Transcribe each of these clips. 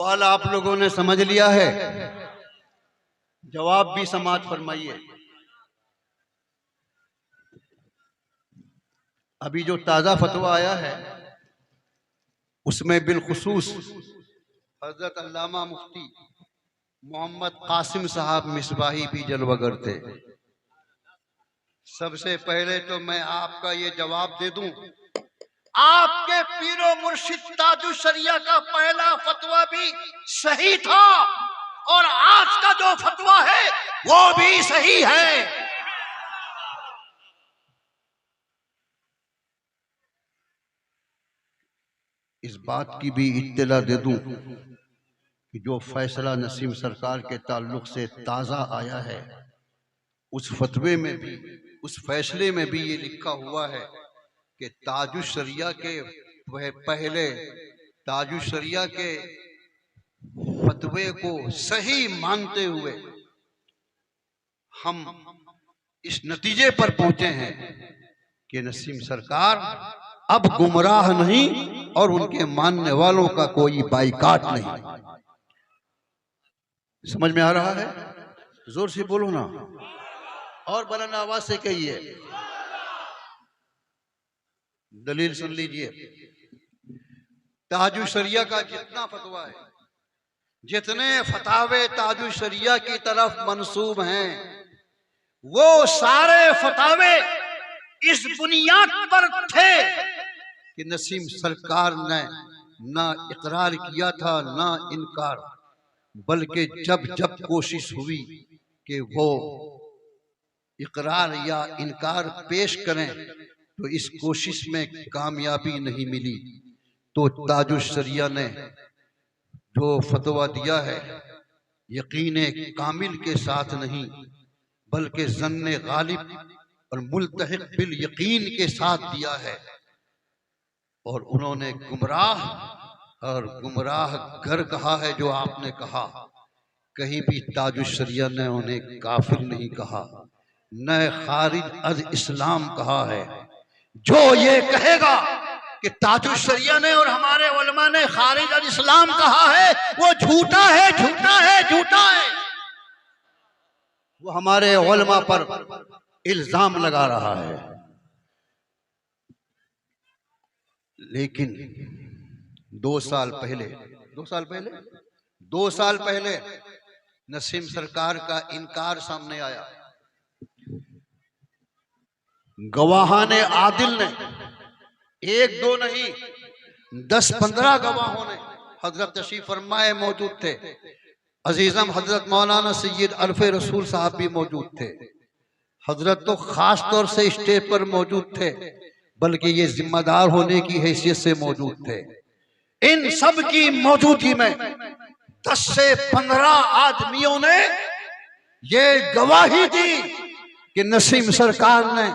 सवाल आप लोगों ने समझ लिया है, जवाब भी समाज फरमाइए। अभी जो ताजा फतवा आया है उसमें बिलखुसूस हजरत अल्लामा मुफ्ती मोहम्मद कासिम साहब मिसबाही भी जलवागर थे। सबसे पहले तो मैं आपका ये जवाब दे दूं, आपके पीरो मुर्शिद ताजुश शरिया का पहला फतवा भी सही था और आज का जो फतवा है वो भी सही है। इस बात की भी इत्तला दे दूं कि जो फैसला नसीम सरकार के ताल्लुक से ताजा आया है उस फतवे में भी, उस फैसले में भी ये लिखा हुआ है कि ताजुश शरिया के पहले ताजुश शरिया के फतवे को सही मानते हुए हम इस नतीजे पर पहुंचे हैं कि नसीम सरकार अब गुमराह नहीं और उनके मानने वालों का कोई बाइकाट नहीं। समझ में आ रहा है? जोर से बोलो ना और बुलंद आवाज से कहिए। दलील सुन लीजिए। ताजुश शरिया का जितना फतवा है, जितने फतावे ताजुश शरिया की तरफ मंसूब हैं, वो सारे फतावे इस बुनियाद पर थे कि नसीम सरकार ने ना इकरार किया था ना इनकार, बल्कि जब जब कोशिश हुई कि वो इकरार या इनकार पेश करें तो इस कोशिश में कामयाबी नहीं मिली, तो ताजुश शरिया ने जो फतवा दिया है यकीन कामिल के साथ नहीं बल्कि ज़न्ने गालिब और मुल्तहिक बिल यकीन के साथ दिया है। और उन्होंने गुमराह और गुमराह गर कहा है। जो आपने कहा, कहीं भी ताजुश शरिया ने उन्हें काफिर नहीं कहा, न खारिज अज इस्लाम कहा है। जो ये कहेगा कि ताजुश शरिया ने और हमारे उलमा ने खारिज अज इस्लाम कहा है, वो झूठा है, झूठा है, झूठा है। वो हमारे उलमा पर इल्जाम लगा रहा है। लेकिन 2 साल पहले नसीम सरकार का इनकार सामने आया। गवाहाने आदिल ने 1-2 नहीं 10-15 गवाहों ने, हजरत तशरीफ फरमाए मौजूद थे, अजीजम हजरत मौलाना सैयद अल्फे रसूल साहब भी मौजूद थे, हजरत तो खास तौर से स्टेज पर मौजूद थे बल्कि ये जिम्मेदार होने की हैसियत से मौजूद थे। इन सब की मौजूदगी में 10 से 15 आदमियों ने ये गवाही दी कि नसीम सरकार ने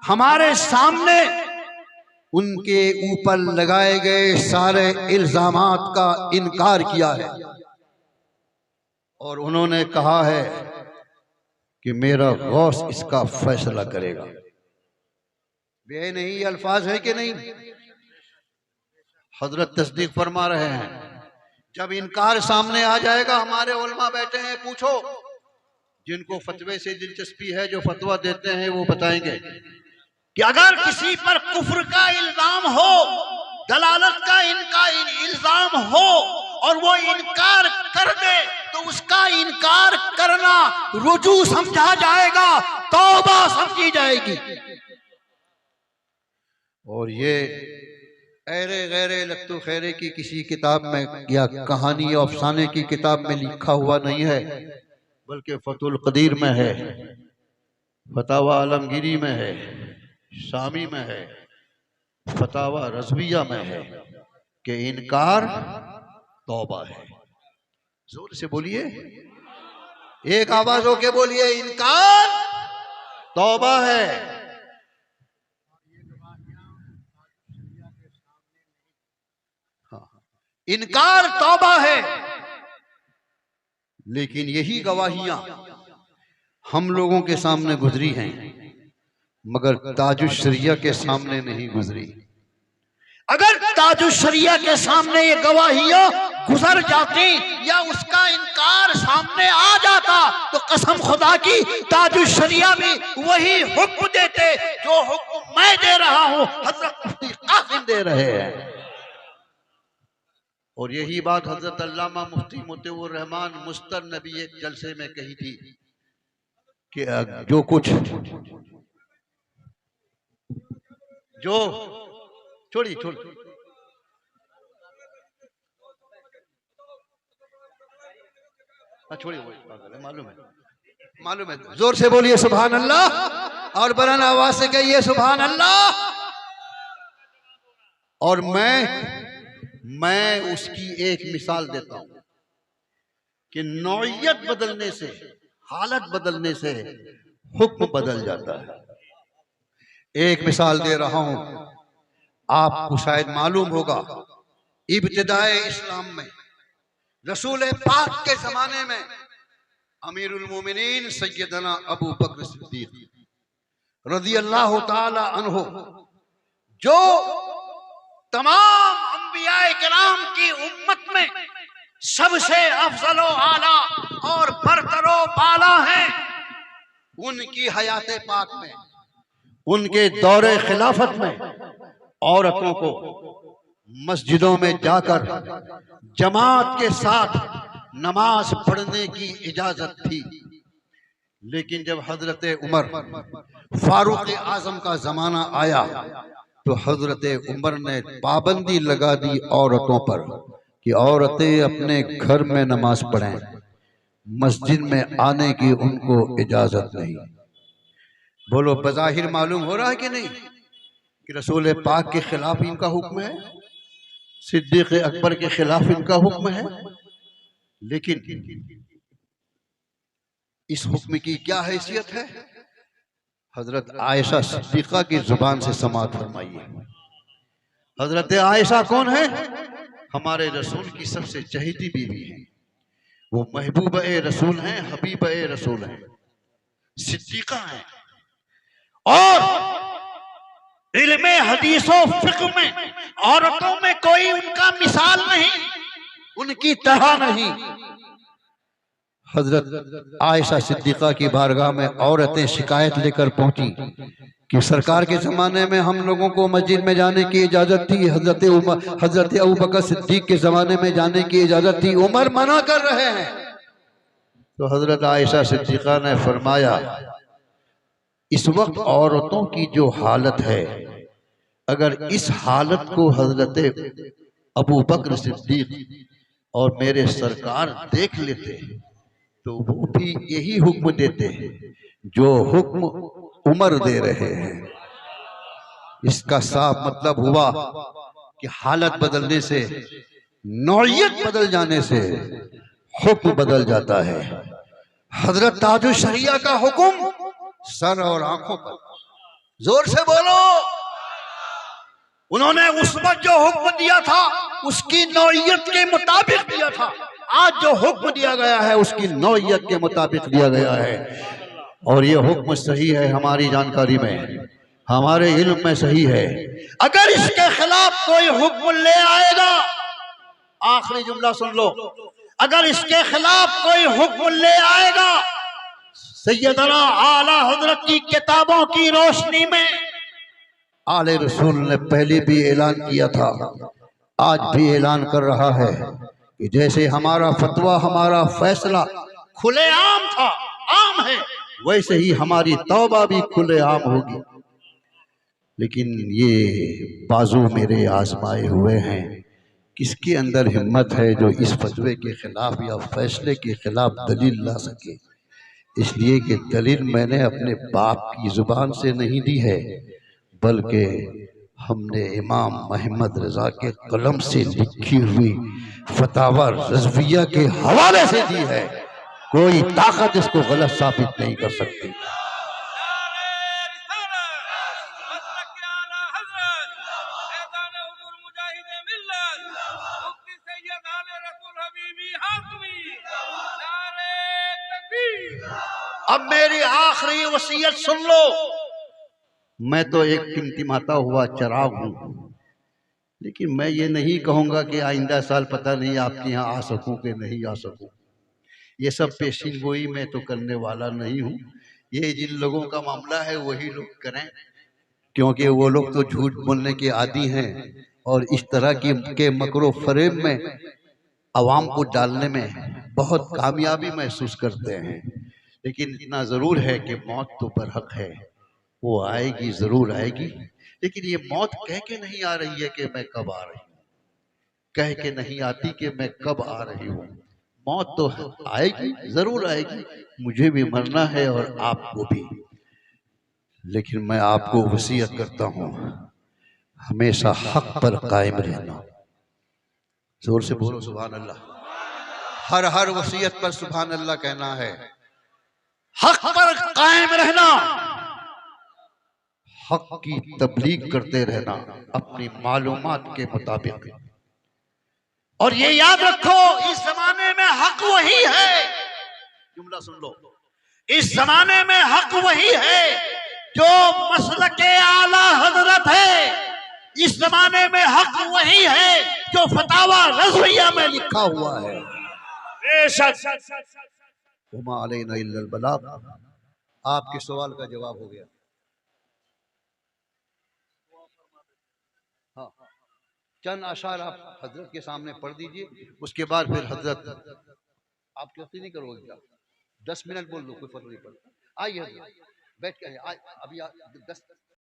हमारे सामने उनके ऊपर लगाए गए सारे इल्जामात का इनकार किया है और उन्होंने कहा है कि मेरा गौस इसका फैसला करेगा। वे नहीं अल्फाज है कि नहीं? हजरत तस्दीक फरमा रहे हैं। जब इनकार सामने आ जाएगा, हमारे उलमा बैठे हैं, पूछो, जिनको फतवे से दिलचस्पी है, जो फतवा देते हैं वो बताएंगे कि अगर किसी पर कुफ्र का इल्जाम हो, दलालत का इनका इल्जाम हो और वो इनकार कर दे तो उसका इनकार करना रुजू समझा जाएगा, तौबा समझी जाएगी। और ये ऐरे गैरे लत्तू खैरे की किसी किताब में या कहानी या अफसाने की किताब में लिखा हुआ नहीं है, बल्कि फतुल कदीर में है, फतावा आलमगीरी में है, शामी में है, फतावा रज़विया में है कि इनकार तौबा है। जोर से बोलिए, एक आवाज होके बोलिए, इनकार तौबा है। इनकार तौबा है। लेकिन यही गवाहियां हम लोगों के सामने गुजरी हैं मगर ताजुश शरिया के सामने नहीं गुजरी। अगर ताजुश शरिया के सामने ये गवाहियां गुजर जाती या उसका इनकार सामने आ जाता तो कसम खुदा की ताजुश शरिया भी वही हुक्म देते जो हुक्म मैं दे रहा हूं, हजरत मुफ्ती कासिम दे रहे हैं। और यही बात हजरत अल्लामा मुफ्ती मोतिउर रहमान मुस्तर नबी एक जलसे में कही थी कि जो कुछ जो छोड़ी छोड़िए, मालूम है। जोर से बोलिए सुभान अल्लाह और बुलंद आवाज से कहिए सुभान अल्लाह। और मैं उसकी एक मिसाल देता हूं कि नौइयत बदलने से, हालत बदलने से हुक्म बदल जाता है। एक मिसाल दे रहा हूं, आपको शायद मालूम होगा, इब्तिदाए इस्लाम में रसूल पाक के जमाने में अमीरुल मोमिनीन सैयदना अबू बकर सिद्दीक रज़ी अल्लाह ताला अन्हु, जो तमाम अंबियाए किराम की उम्मत में सबसे अफजल आला और बरतरो बाला हैं, उनकी हयाते पाक में, उनके दौरे खिलाफत में औरतों को मस्जिदों में जाकर जमात के साथ नमाज पढ़ने की इजाजत थी। लेकिन जब हजरत उमर फारूक आजम का जमाना आया तो हजरत उमर ने पाबंदी लगा दी औरतों पर कि औरतें अपने घर में नमाज पढ़ें, मस्जिद में आने की उनको इजाजत नहीं। बोलो, बज़ाहिर मालूम हो रहा है कि नहीं कि रसूल पाक के खिलाफ इनका हुक्म है, सिद्दीक अकबर के खिलाफ इनका हुक्म है। लेकिन इस हुक्म की क्या हैसियत है? हजरत आयशा सिद्दीका की जुबान से समाअत फरमाइए। हजरत आयशा कौन है? हमारे रसूल की सबसे चहेती बीवी है, वो महबूब ए रसूल हैं, हबीब ए रसूल हैं, सिद्दीका हैं। और इल्मे हदीसो फिक्र में औरतों में कोई उनका मिसाल नहीं, उनकी तरह नहीं। हजरत आयशा सिद्दीका की बारगाह में औरतें शिकायत लेकर पहुंची कि सरकार के जमाने में हम लोगों को मस्जिद में जाने की इजाजत थी, हजरत अबू बकर सिद्दीक के जमाने में जाने की इजाजत थी, उमर मना कर रहे हैं। तो हजरत आयशा सिद्दीका ने फरमाया, इस वक्त औरतों की जो हालत है, अगर इस हालत को हजरत अबू बकर सिद्दीक और मेरे सरकार देख लेते तो वो भी यही हुक्म देते जो हुक्म उमर दे रहे हैं। इसका साफ मतलब हुआ कि हालत बदलने से, नौइयत बदल जाने से हुक्म बदल जाता है। हजरत ताजुश शरिया का हुक्म सर और आंखों पर, जोर से बोलो। उन्होंने उस वक्त जो हुक्म दिया था उसकी नौइयत के मुताबिक दिया था, आज जो हुक्म दिया गया है उसकी नौइयत के मुताबिक दिया गया है। और ये हुक्म सही है, हमारी जानकारी में, हमारे इल्म में सही है। अगर इसके खिलाफ कोई हुक्म ले आएगा, आखिरी जुमला सुन लो, अगर इसके खिलाफ कोई हुक्म ले आएगा, सैयदना आला हजरत की किताबों की रोशनी में, आले रसूल ने पहले भी ऐलान किया था, आज भी ऐलान कर रहा है कि जैसे हमारा फतवा, हमारा फैसला खुलेआम था, आम है, वैसे ही हमारी तौबा भी खुलेआम होगी। लेकिन ये बाजू मेरे आजमाए हुए हैं, किसके अंदर हिम्मत है जो इस फतवे के खिलाफ या फैसले के खिलाफ दलील ला सके? इसलिए कि दलील मैंने अपने बाप की जुबान से नहीं दी है, बल्कि हमने इमाम मोहम्मद रजा के कलम से लिखी हुई फतावा रज़विया के हवाले से दी है। कोई ताकत इसको गलत साबित नहीं कर सकती। अब मेरी आखिरी वसीयत सुन लो। मैं तो एक टिमटिमाता हुआ चिराग हूं, लेकिन मैं ये नहीं कहूँगा कि आइंदा साल पता नहीं आपके यहाँ आ सकूँ कि नहीं आ सकूँ। ये सब पेशिन गोई मैं तो करने वाला नहीं हूँ। ये जिन लोगों का मामला है वही लोग करें, क्योंकि वो लोग तो झूठ बोलने के आदी हैं और इस तरह की के मकरो फरेब में अवाम को डालने में बहुत कामयाबी महसूस करते हैं। लेकिन इतना ज़रूर है कि मौत तो बरहक है, वो आएगी, ज़रूर आएगी। लेकिन ये मौत कह के नहीं आ रही है कि मैं कब आ रही हूँ, कह के नहीं आती कि मैं कब आ रही हूँ। मौत तो आएगी, ज़रूर आएगी, मुझे भी मरना है और आपको भी। लेकिन मैं आपको वसीयत करता हूँ, हमेशा हक पर कायम रहना। जोर से बोलो सुभान अल्लाह। हर हर वसीयत पर सुभान अल्लाह कहना है। हक पर कायम रहना, हक की तबलीग करते रहना अपनी मालूमात के मुताबिक। और ये याद रखो, इस जमाने में हक वही है, जुमला सुन लो, इस जमाने में हक वही है जो मसलके आला हजरत है। इस जमाने में हक वही है जो फतावा रज़विया में लिखा हुआ है। बेशक वमा अलैना इल्लल बलाग। आपके सवाल का जवाब हो गया। हाँ, चंद अशार आप हजरत के सामने पढ़ दीजिए, उसके बाद फिर हजरत आप गलती नहीं करोगे क्या? 10 मिनट बोल लो, कोई फर्क नहीं पड़ता। आइए हजरत, बैठ के अभी 10